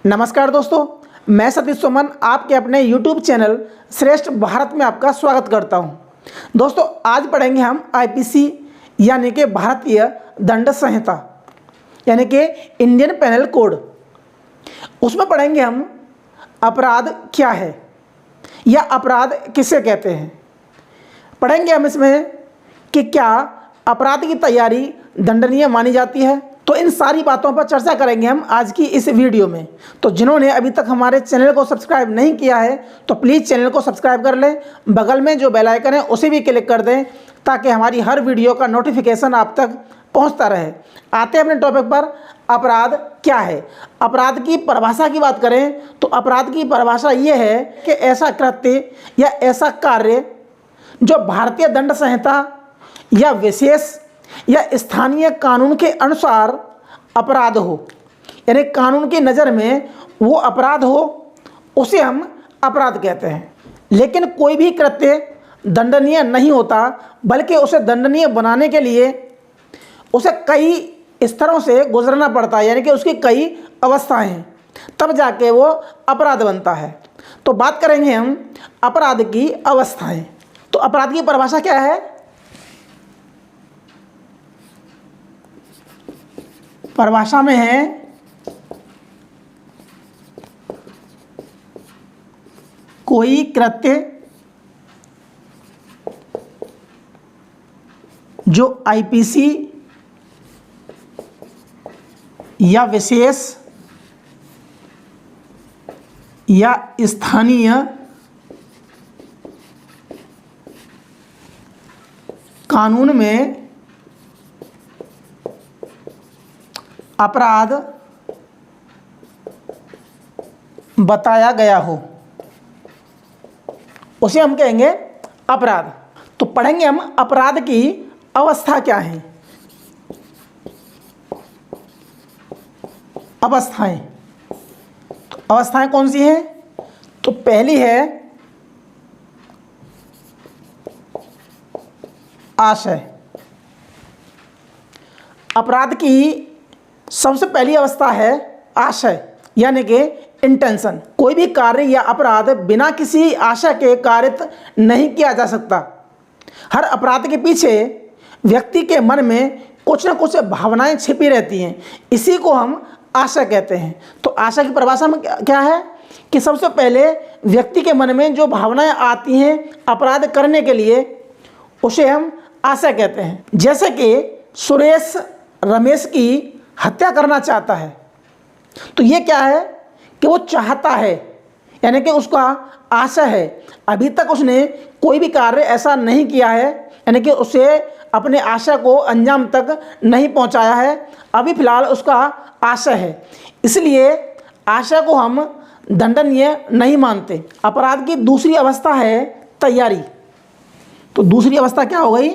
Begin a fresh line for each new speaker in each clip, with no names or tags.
नमस्कार दोस्तों, मैं सतीश सुमन आपके अपने YouTube चैनल श्रेष्ठ भारत में आपका स्वागत करता हूं। दोस्तों, आज पढ़ेंगे हम IPC यानी कि भारतीय दंड संहिता यानी कि इंडियन पेनल कोड। उसमें पढ़ेंगे हम अपराध क्या है या अपराध किसे कहते हैं। पढ़ेंगे हम इसमें कि क्या अपराध की तैयारी दंडनीय मानी जाती है। तो इन सारी बातों पर चर्चा करेंगे हम आज की इस वीडियो में। तो जिन्होंने अभी तक हमारे चैनल को सब्सक्राइब नहीं किया है तो प्लीज़ चैनल को सब्सक्राइब कर लें, बगल में जो बेल आइकन है उसे भी क्लिक कर दें ताकि हमारी हर वीडियो का नोटिफिकेशन आप तक पहुंचता रहे। आते हैं अपने टॉपिक पर, अपराध क्या है। अपराध की परिभाषा की बात करें तो अपराध की परिभाषा ये है कि ऐसा कृत्य या ऐसा कार्य जो भारतीय दंड संहिता या विशेष या स्थानीय कानून के अनुसार अपराध हो, यानी कानून की नज़र में वो अपराध हो, उसे हम अपराध कहते हैं। लेकिन कोई भी कृत्य दंडनीय नहीं होता, बल्कि उसे दंडनीय बनाने के लिए उसे कई स्तरों से गुजरना पड़ता है, यानी कि उसकी कई अवस्थाएं हैं, तब जाके वो अपराध बनता है। तो बात करेंगे हम अपराध की अवस्थाएं। तो अपराध की परिभाषा क्या है? परिभाषा में है कोई कृत्य जो IPC या विशेष या स्थानीय कानून में अपराध बताया गया हो, उसे हम कहेंगे अपराध। तो पढ़ेंगे हम अपराध की अवस्था क्या है। अवस्थाएं, तो अवस्थाएं कौन सी हैं? तो पहली है आशय। अपराध की सबसे पहली अवस्था है आशय यानी कि इंटेंशन। कोई भी कार्य या अपराध बिना किसी आशय के कारित नहीं किया जा सकता। हर अपराध के पीछे व्यक्ति के मन में कुछ न कुछ भावनाएं छिपी रहती हैं, इसी को हम आशय कहते हैं। तो आशय की परिभाषा में क्या है कि सबसे पहले व्यक्ति के मन में जो भावनाएं आती हैं अपराध करने के लिए, उसे हम आशय कहते हैं। जैसे कि सुरेश रमेश की हत्या करना चाहता है, तो ये क्या है कि वो चाहता है, यानी कि उसका आशय है। अभी तक उसने कोई भी कार्य ऐसा नहीं किया है, यानी कि उसे अपने आशय को अंजाम तक नहीं पहुंचाया है, अभी फिलहाल उसका आशय है। इसलिए आशय को हम दंडनीय नहीं मानते। अपराध की दूसरी अवस्था है तैयारी। तो दूसरी अवस्था क्या हो गई?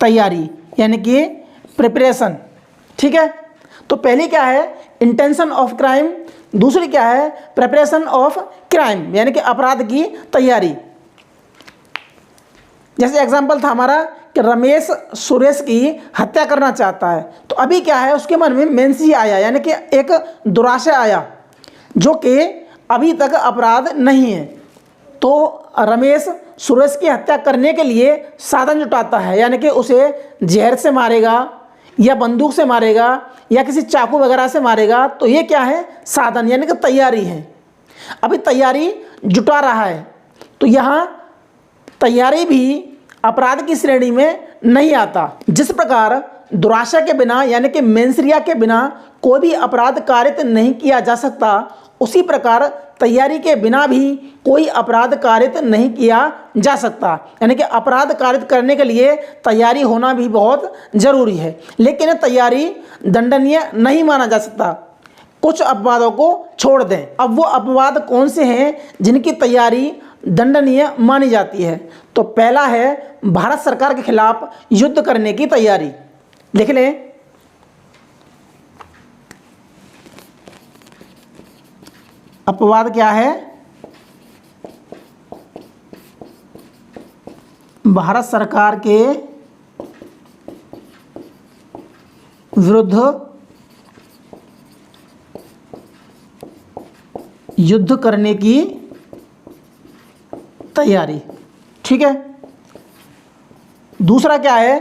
तैयारी यानी कि प्रिपरेशन। ठीक है। तो पहली क्या है? Intention of crime. दूसरी क्या है? प्रिपरेशन ऑफ क्राइम यानी कि अपराध की तैयारी। जैसे एग्जांपल था हमारा कि रमेश सुरेश की हत्या करना चाहता है, तो अभी क्या है उसके मन में मेंसी आया, यानी कि एक दुराशय आया जो कि अभी तक अपराध नहीं है। तो रमेश सुरेश की हत्या करने के लिए साधन जुटाता है, यानी कि उसे जहर से मारेगा या बंदूक से मारेगा या किसी चाकू वगैरह से मारेगा। तो ये क्या है? साधन यानी कि तैयारी है। अभी तैयारी जुटा रहा है, तो यहाँ तैयारी भी अपराध की श्रेणी में नहीं आता। जिस प्रकार दुराशा के बिना यानी कि मेंसरिया के बिना कोई भी अपराध कारित नहीं किया जा सकता, उसी प्रकार तैयारी के बिना भी कोई अपराध कारित नहीं किया जा सकता। यानी कि अपराध कारित करने के लिए तैयारी होना भी बहुत ज़रूरी है, लेकिन तैयारी दंडनीय नहीं माना जा सकता। कुछ अपवादों को छोड़ दें। अब वो अपवाद कौन से हैं जिनकी तैयारी दंडनीय मानी जाती है? तो पहला है भारत सरकार के खिलाफ युद्ध करने की तैयारी। लिख लें, अपवाद क्या है? भारत सरकार के विरुद्ध युद्ध करने की तैयारी। ठीक है। दूसरा क्या है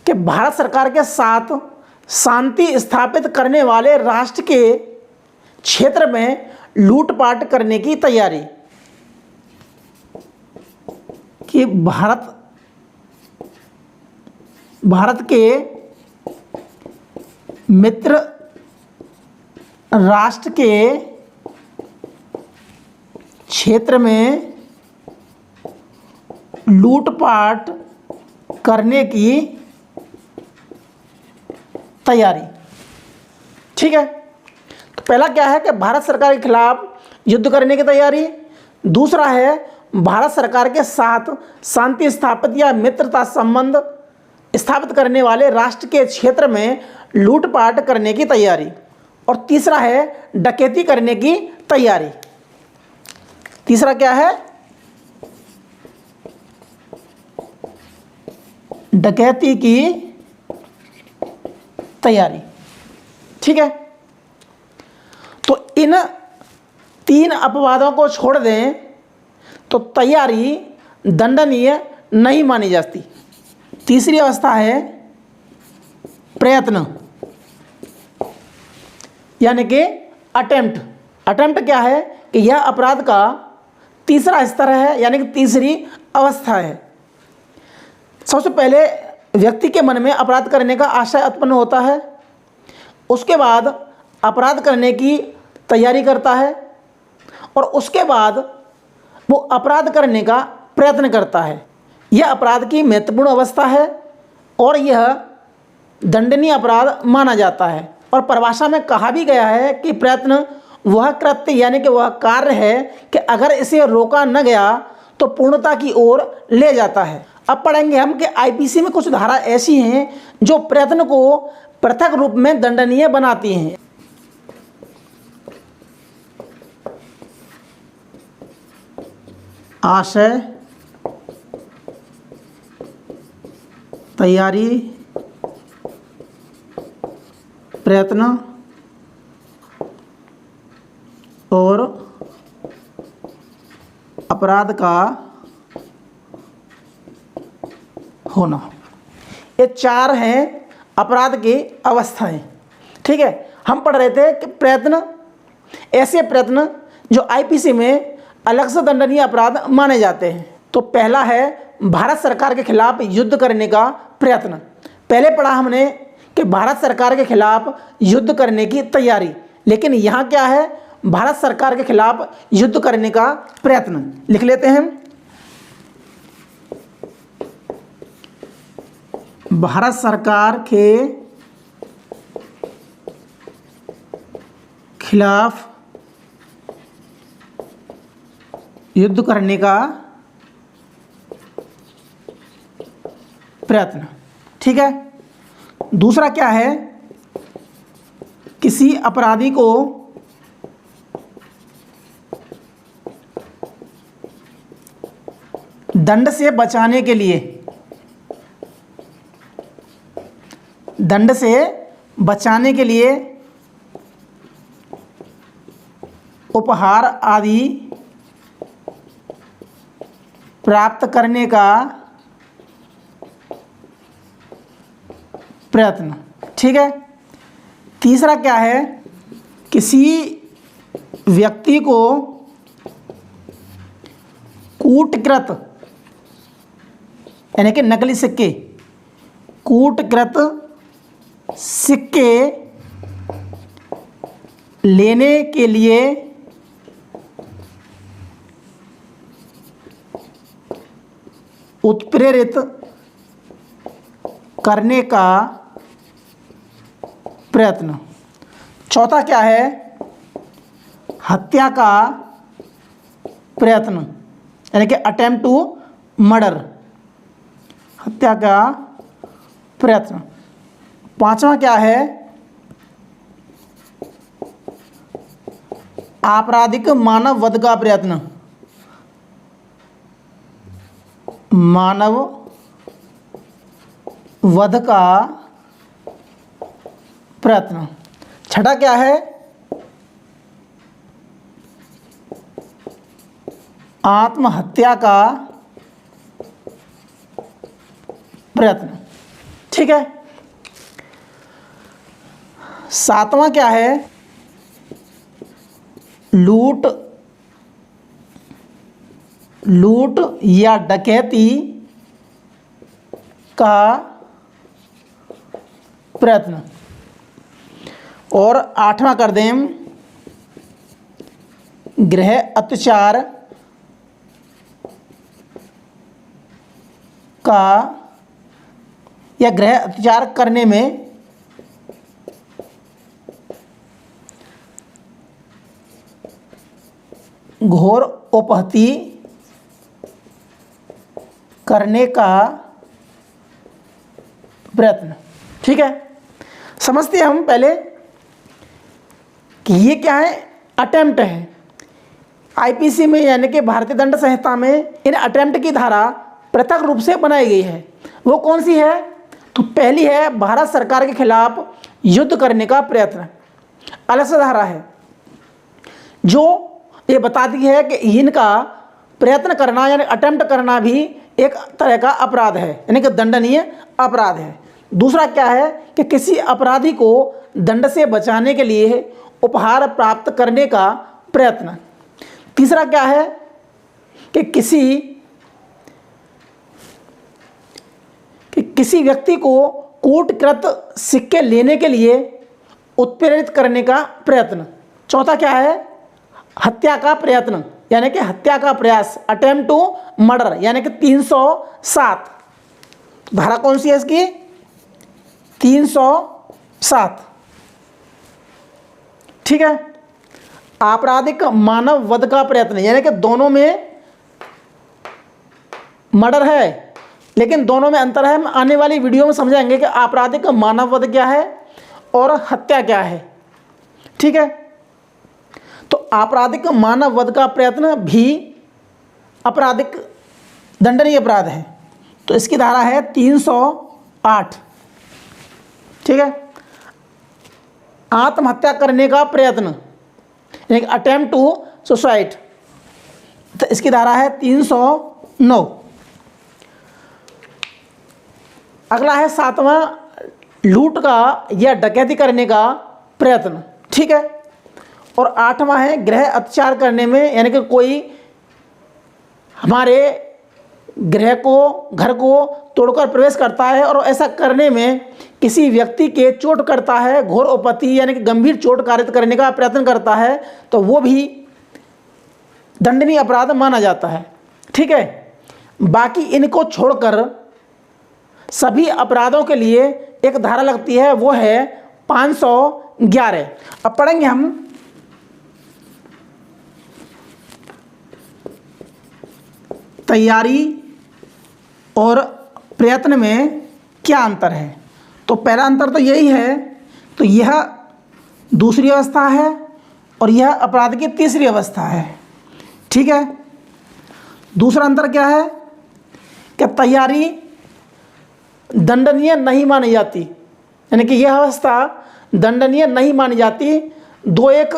कि भारत सरकार के साथ शांति स्थापित करने वाले राष्ट्र के क्षेत्र में लूटपाट करने की तैयारी। कि भारत के मित्र राष्ट्र के क्षेत्र में लूटपाट करने की तैयारी। ठीक है। तो पहला क्या है कि भारत सरकार के खिलाफ युद्ध करने की तैयारी। दूसरा है भारत सरकार के साथ शांति स्थापित या मित्रता संबंध स्थापित करने वाले राष्ट्र के क्षेत्र में लूटपाट करने की तैयारी। और तीसरा है डकैती करने की तैयारी। तीसरा क्या है? डकैती की तैयारी। ठीक है। तो इन तीन अपवादों को छोड़ दें तो तैयारी दंडनीय नहीं मानी जाती। तीसरी अवस्था है प्रयत्न, यानी कि अटेम्प्ट। अटेम्प्ट क्या है कि यह अपराध का तीसरा स्तर है, यानी कि तीसरी अवस्था है। सबसे पहले व्यक्ति के मन में अपराध करने का आशय उत्पन्न होता है, उसके बाद अपराध करने की तैयारी करता है और उसके बाद वो अपराध करने का प्रयत्न करता है। यह अपराध की महत्वपूर्ण अवस्था है और यह दंडनीय अपराध माना जाता है। और परिभाषा में कहा भी गया है कि प्रयत्न वह कृत्य यानी कि वह कार्य है कि अगर इसे रोका न गया तो पूर्णता की ओर ले जाता है। अब पढ़ेंगे हम कि आईपीसी में कुछ धारा ऐसी हैं जो प्रयत्न को पृथक रूप में दंडनीय बनाती हैं। आशय, तैयारी, प्रयत्न और अपराध का होना, ये चार हैं अपराध की अवस्थाएं। ठीक है। हम पढ़ रहे थे कि प्रयत्न, ऐसे प्रयत्न जो आईपीसी में अलग से दंडनीय अपराध माने जाते हैं। तो पहला है भारत सरकार के खिलाफ युद्ध करने का प्रयत्न। पहले पढ़ा हमने कि भारत सरकार के खिलाफ युद्ध करने की तैयारी, लेकिन यहाँ क्या है? भारत सरकार के खिलाफ युद्ध करने का प्रयत्न। लिख लेते हैं। भारत सरकार के खिलाफ युद्ध करने का प्रयत्न। ठीक है। दूसरा क्या है? किसी अपराधी को दंड से बचाने के लिए, दंड से बचाने के लिए उपहार आदि प्राप्त करने का प्रयत्न। ठीक है। तीसरा क्या है? किसी व्यक्ति को कूटकृत यानी कि नकली सिक्के, कूटकृत सिक्के लेने के लिए उत्प्रेरित करने का प्रयत्न। चौथा क्या है? हत्या का प्रयत्न, यानी कि अटेम्प्ट टू मर्डर, हत्या का प्रयत्न। पांचवा क्या है? आपराधिक मानव वध का प्रयत्न, मानव वध का प्रयत्न। छठा क्या है? आत्महत्या का प्रयत्न। ठीक है। सातवां क्या है? लूट या डकैती का प्रयत्न। और आठवां कर दें गृह अत्याचार का या गृह अत्याचार करने में घोर उपहति करने का प्रयत्न। ठीक है। समझते हैं हम पहले कि ये क्या है? अटेम्प्ट है। आईपीसी में यानी कि भारतीय दंड संहिता में इन अटेम्प्ट की धारा पृथक रूप से बनाई गई है। वो कौन सी है? तो पहली है भारत सरकार के खिलाफ युद्ध करने का प्रयत्न, अलग से धारा है जो ये बताती है कि इनका प्रयत्न करना यानी अटेम्प्ट करना भी एक तरह का अपराध है, यानी कि दंडनीय अपराध है। दूसरा क्या है कि किसी अपराधी को दंड से बचाने के लिए उपहार प्राप्त करने का प्रयत्न। तीसरा क्या है कि किसी व्यक्ति को कूटकृत सिक्के लेने के लिए उत्प्रेरित करने का प्रयत्न। चौथा क्या है? हत्या का प्रयत्न यानी कि हत्या का प्रयास, अटेम्प्ट टू मर्डर, यानी कि 307 धारा कौन सी है इसकी? 307। ठीक है। आपराधिक मानव वध का प्रयत्न, यानी कि दोनों में मर्डर है लेकिन दोनों में अंतर है। हम आने वाली वीडियो में समझाएंगे कि आपराधिक मानव वध क्या है और हत्या क्या है। ठीक है। तो आपराधिक मानव वध का प्रयत्न भी आपराधिक दंडनीय अपराध है, तो इसकी धारा है 308। ठीक है। आत्महत्या करने का प्रयत्न यानी अटेम्प्ट टू सुसाइड, तो इसकी धारा है 309। अगला है सातवां लूट का या डकैती करने का प्रयत्न। ठीक है। और आठवां है गृह अत्याचार करने में, यानी कि कोई हमारे घर को तोड़कर प्रवेश करता है और ऐसा करने में किसी व्यक्ति के चोट करता है, घोर उपहति यानी कि गंभीर चोट कारित करने का प्रयत्न करता है, तो वो भी दंडनीय अपराध माना जाता है। ठीक है। बाकी इनको छोड़कर सभी अपराधों के लिए एक धारा लगती है, वो है 511। अब पढ़ेंगे हम तैयारी और प्रयत्न में क्या अंतर है। तो पहला अंतर तो यही है, तो यह दूसरी अवस्था है और यह अपराध की तीसरी अवस्था है। ठीक है। दूसरा अंतर क्या है कि तैयारी दंडनीय नहीं मानी जाती, यानी कि यह अवस्था दंडनीय नहीं मानी जाती दो एक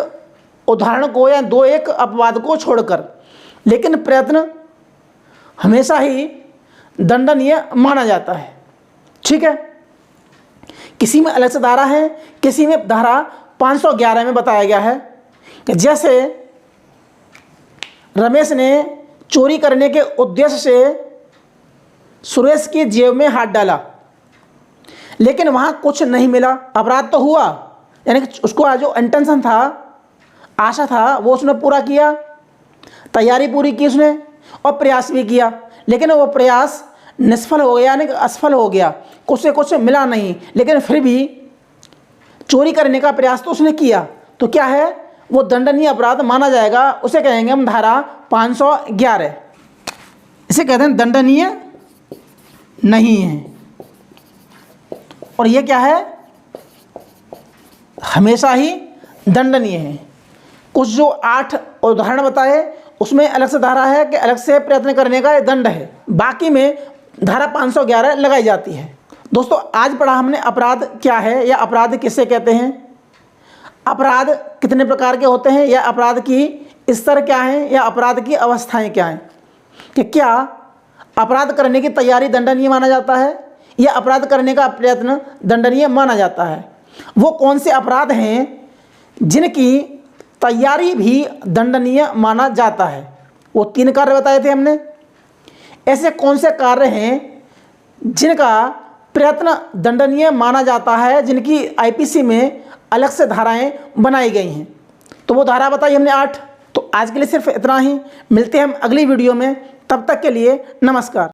उदाहरण को या दो एक अपवाद को छोड़कर, लेकिन प्रयत्न हमेशा ही दंडनीय माना जाता है। ठीक है। किसी में अलग से धारा है, किसी में धारा 511 में बताया गया है कि जैसे रमेश ने चोरी करने के उद्देश्य से सुरेश की जेब में हाथ डाला लेकिन वहाँ कुछ नहीं मिला, अपराध तो हुआ, यानी कि उसको जो इंटेंशन था, आशा था, वो उसने पूरा किया, तैयारी पूरी की उसने और प्रयास भी किया, लेकिन वो प्रयास निष्फल हो गया यानी कि असफल हो गया, कुछ से कुछ मिला नहीं, लेकिन फिर भी चोरी करने का प्रयास तो उसने किया, तो क्या है वो दंडनीय अपराध माना जाएगा। उसे कहेंगे हम धारा 511, इसे कहते हैं दंडनीय नहीं है। और ये क्या है? हमेशा ही दंडनीय है। कुछ जो 8 उदाहरण बताए उसमें अलग से धारा है कि अलग से प्रयत्न करने का दंड है, बाकी में धारा 511 लगाई जाती है। दोस्तों आज पढ़ा हमने अपराध क्या है या अपराध किसे कहते हैं, अपराध कितने प्रकार के होते हैं या अपराध की स्तर क्या हैं या अपराध की अवस्थाएं क्या हैं, कि क्या अपराध करने की तैयारी दंडनीय माना जाता है या अपराध करने का प्रयत्न दंडनीय माना जाता है। वो कौन से अपराध हैं जिनकी तैयारी भी दंडनीय माना जाता है, वो 3 कार्य बताए थे हमने। ऐसे कौन से कार्य हैं जिनका प्रयत्न दंडनीय माना जाता है, जिनकी आईपीसी में अलग से धाराएं बनाई गई हैं, तो वो धारा बताई हमने 8। तो आज के लिए सिर्फ इतना ही, मिलते हैं हम अगली वीडियो में, तब तक के लिए नमस्कार।